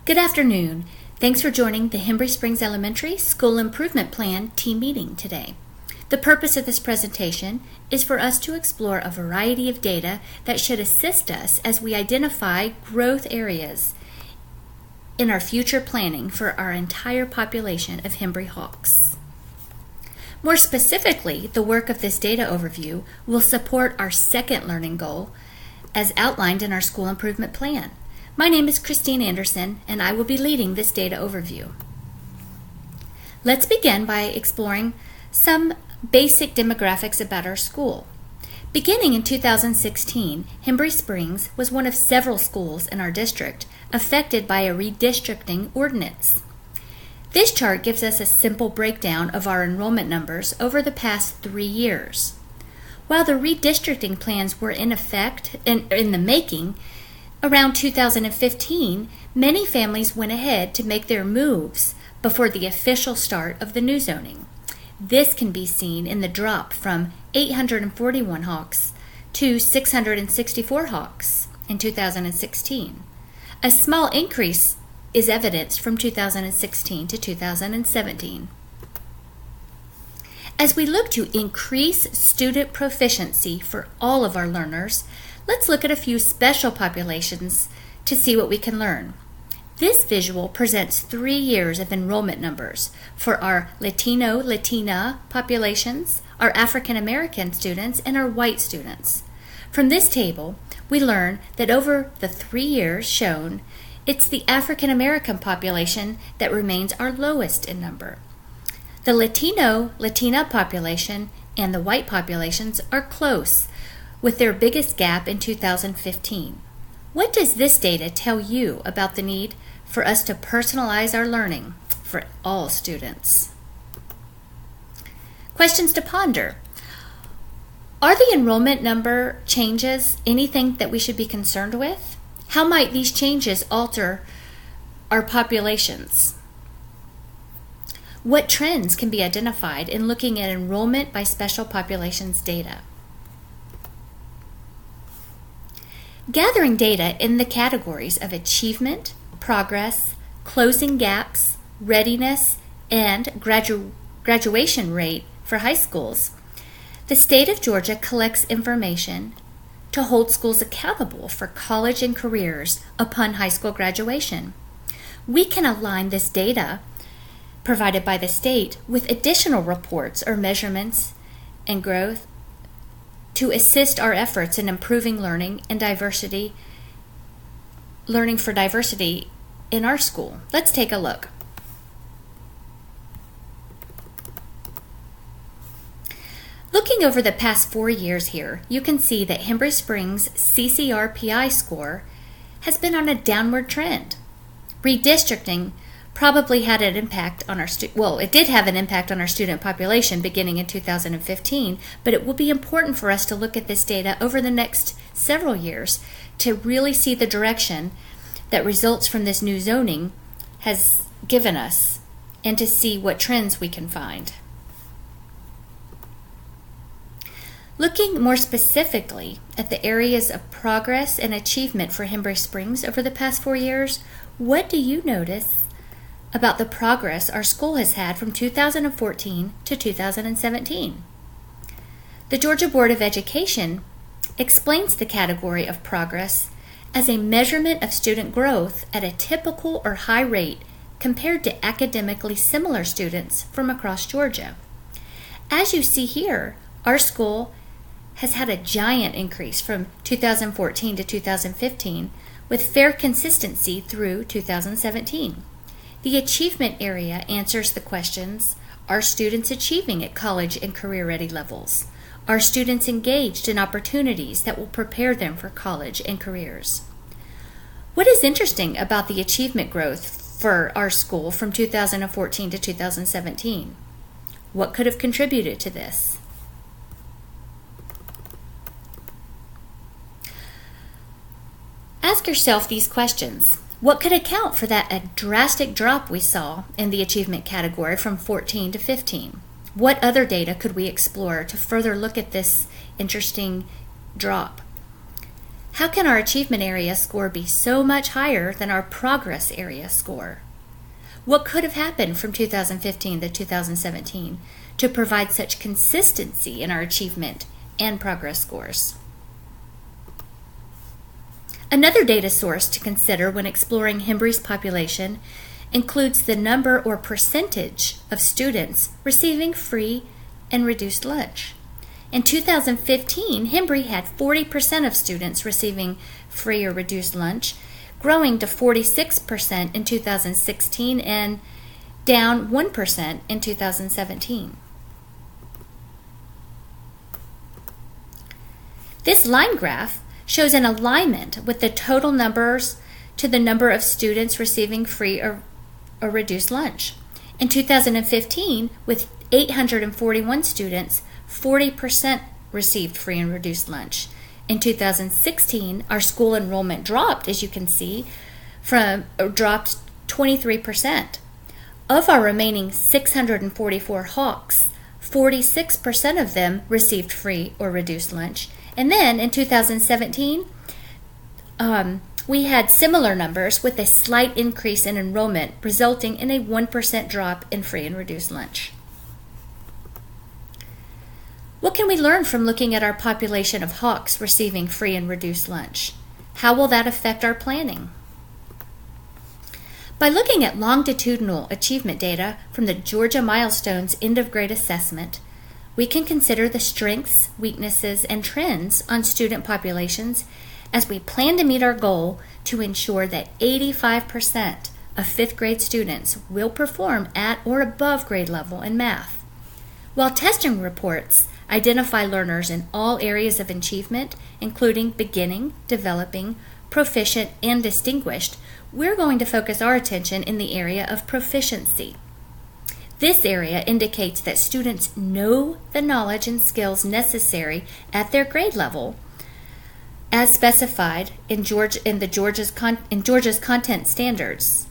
Good afternoon. Thanks for joining the Hembry Springs Elementary School Improvement Plan team meeting today. The purpose of this presentation is for us to explore a variety of data that should assist us as we identify growth areas in our future planning for our entire population of Hembry Hawks. More specifically, the work of this data overview will support our second learning goal as outlined in our school improvement plan. My name is Christine Anderson, and I will be leading this data overview. Let's begin by exploring some basic demographics about our school. Beginning in 2016, Hembry Springs was one of several schools in our district affected by a redistricting ordinance. This chart gives us a simple breakdown of our enrollment numbers over the past 3 years. While the redistricting plans were in effect in the making, around 2015, many families went ahead to make their moves before the official start of the new zoning. This can be seen in the drop from 841 Hawks to 664 Hawks in 2016. A small increase is evidenced from 2016 to 2017. As we look to increase student proficiency for all of our learners, let's look at a few special populations to see what we can learn. This visual presents 3 years of enrollment numbers for our Latino-Latina populations, our African American students, and our white students. From this table, we learn that over the 3 years shown, it's the African American population that remains our lowest in number. The Latino-Latina population and the white populations are close, with their biggest gap in 2015. What does this data tell you about the need for us to personalize our learning for all students? Questions to ponder. Are the enrollment number changes anything that we should be concerned with? How might these changes alter our populations? What trends can be identified in looking at enrollment by special populations data? Gathering data in the categories of achievement, progress, closing gaps, readiness, and graduation rate for high schools, the state of Georgia collects information to hold schools accountable for college and careers upon high school graduation. We can align this data provided by the state with additional reports or measurements and growth to assist our efforts in improving learning for diversity in our school. Let's take a look. Looking over the past 4 years here, you can see that Hembry Springs' CCRPI score has been on a downward trend. Redistricting probably had an impact on our it did have an impact on our student population beginning in 2015, but it will be important for us to look at this data over the next several years to really see the direction that results from this new zoning has given us and to see what trends we can find. Looking more specifically at the areas of progress and achievement for Hembry Springs over the past 4 years, what do you notice about the progress our school has had from 2014 to 2017? The Georgia Board of Education explains the category of progress as a measurement of student growth at a typical or high rate compared to academically similar students from across Georgia. As you see here, our school has had a giant increase from 2014 to 2015 with fair consistency through 2017. The achievement area answers the questions: are students achieving at college and career-ready levels? Are students engaged in opportunities that will prepare them for college and careers? What is interesting about the achievement growth for our school from 2014 to 2017? What could have contributed to this? Ask yourself these questions. What could account for that drastic drop we saw in the achievement category from 14 to 15? What other data could we explore to further look at this interesting drop? How can our achievement area score be so much higher than our progress area score? What could have happened from 2015 to 2017 to provide such consistency in our achievement and progress scores? Another data source to consider when exploring Hembry's population includes the number or percentage of students receiving free and reduced lunch. In 2015, Hembry had 40% of students receiving free or reduced lunch, growing to 46% in 2016 and down 1% in 2017. This line graph shows an alignment with the total numbers to the number of students receiving free or reduced lunch. In 2015, with 841 students, 40% received free and reduced lunch. In 2016, our school enrollment dropped, as you can see, dropped 23%. Of our remaining 644 Hawks, 46% of them received free or reduced lunch. And then in 2017, we had similar numbers with a slight increase in enrollment, resulting in a 1% drop in free and reduced lunch. What can we learn from looking at our population of Hawks receiving free and reduced lunch? How will that affect our planning? By looking at longitudinal achievement data from the Georgia Milestones End of Grade Assessment, we can consider the strengths, weaknesses, and trends on student populations as we plan to meet our goal to ensure that 85% of 5th grade students will perform at or above grade level in math. While testing reports identify learners in all areas of achievement, including beginning, developing, proficient, and distinguished, we're going to focus our attention in the area of proficiency. This area indicates that students know the knowledge and skills necessary at their grade level, as specified in Georgia's content standards.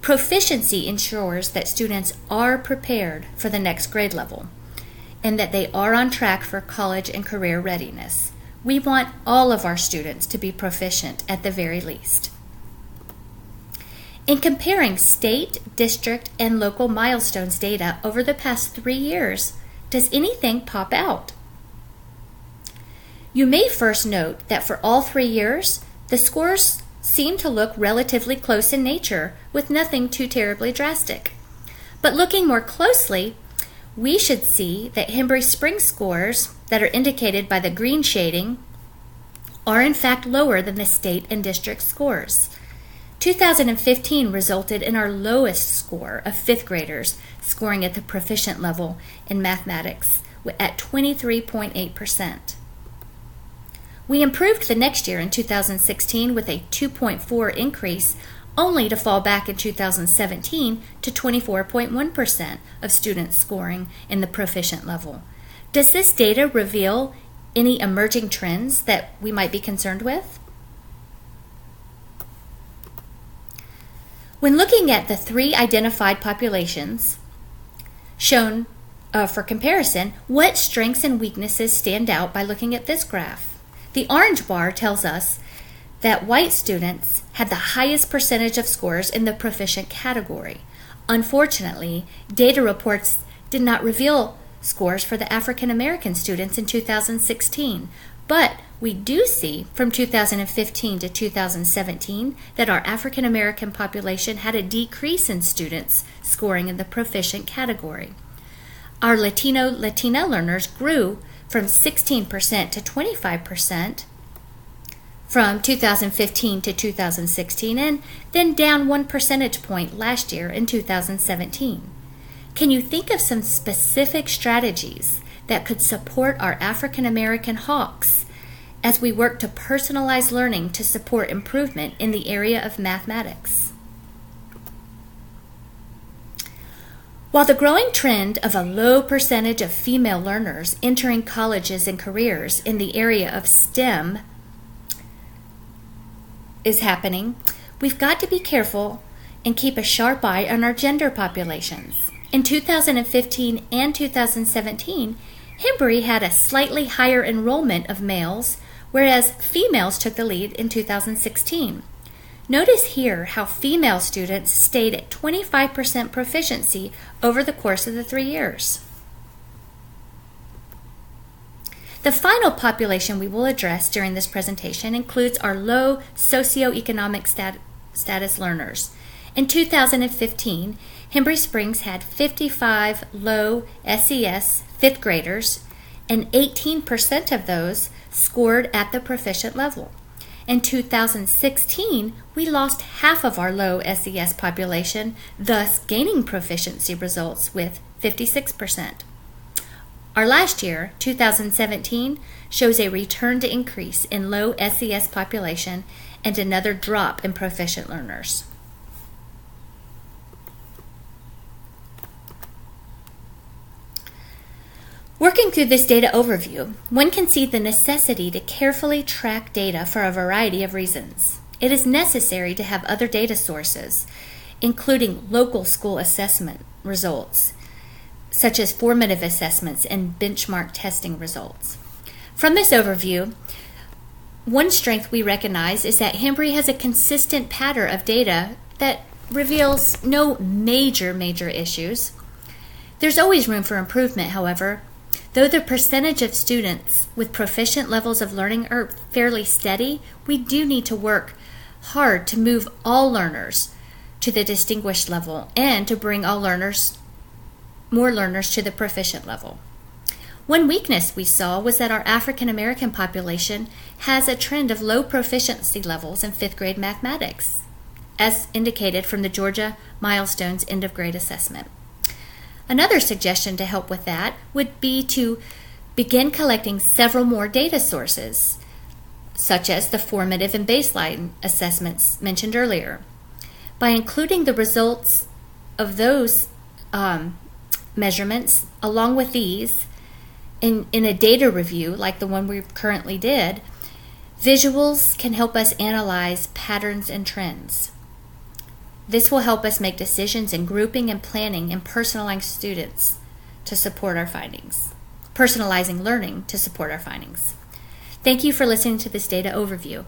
Proficiency ensures that students are prepared for the next grade level and that they are on track for college and career readiness. We want all of our students to be proficient at the very least. In comparing state, district, and local milestones data over the past 3 years, does anything pop out? You may first note that for all 3 years, the scores seem to look relatively close in nature, with nothing too terribly drastic. But looking more closely, we should see that Hembry Springs scores that are indicated by the green shading are in fact lower than the state and district scores. 2015 resulted in our lowest score of 5th graders scoring at the proficient level in mathematics at 23.8%. We improved the next year in 2016 with a 2.4 increase, only to fall back in 2017 to 24.1% of students scoring in the proficient level. Does this data reveal any emerging trends that we might be concerned with? When looking at the 3 identified populations shown for comparison, what strengths and weaknesses stand out by looking at this graph? The orange bar tells us that white students had the highest percentage of scores in the proficient category. Unfortunately, data reports did not reveal scores for the African American students in 2016, but we do see from 2015 to 2017 that our African American population had a decrease in students scoring in the proficient category. Our Latina learners grew from 16% to 25% from 2015 to 2016, and then down 1 percentage point last year in 2017. Can you think of some specific strategies that could support our African American Hawks as we work to personalize learning to support improvement in the area of mathematics? While the growing trend of a low percentage of female learners entering colleges and careers in the area of STEM is happening, we've got to be careful and keep a sharp eye on our gender populations. In 2015 and 2017, Hembry had a slightly higher enrollment of males whereas females took the lead in 2016. Notice here how female students stayed at 25% proficiency over the course of the 3 years. The final population we will address during this presentation includes our low socioeconomic status learners. In 2015, Hembry Springs had 55 low SES fifth graders, and 18% of those scored at the proficient level. In 2016, we lost half of our low SES population, thus gaining proficiency results with 56%. Our last year, 2017, shows a return to increase in low SES population and another drop in proficient learners. Working through this data overview, one can see the necessity to carefully track data for a variety of reasons. It is necessary to have other data sources, including local school assessment results, such as formative assessments and benchmark testing results. From this overview, one strength we recognize is that Hembry has a consistent pattern of data that reveals no major issues. There's always room for improvement, however. Though the percentage of students with proficient levels of learning are fairly steady, we do need to work hard to move all learners to the distinguished level and to bring more learners to the proficient level. One weakness we saw was that our African American population has a trend of low proficiency levels in fifth grade mathematics, as indicated from the Georgia Milestones end of grade assessment. Another suggestion to help with that would be to begin collecting several more data sources, such as the formative and baseline assessments mentioned earlier. By including the results of those measurements along with these in a data review like the one we currently did, visuals can help us analyze patterns and trends. This will help us make decisions in grouping and planning and personalizing students to support our findings. Personalizing learning to support our findings. Thank you for listening to this data overview.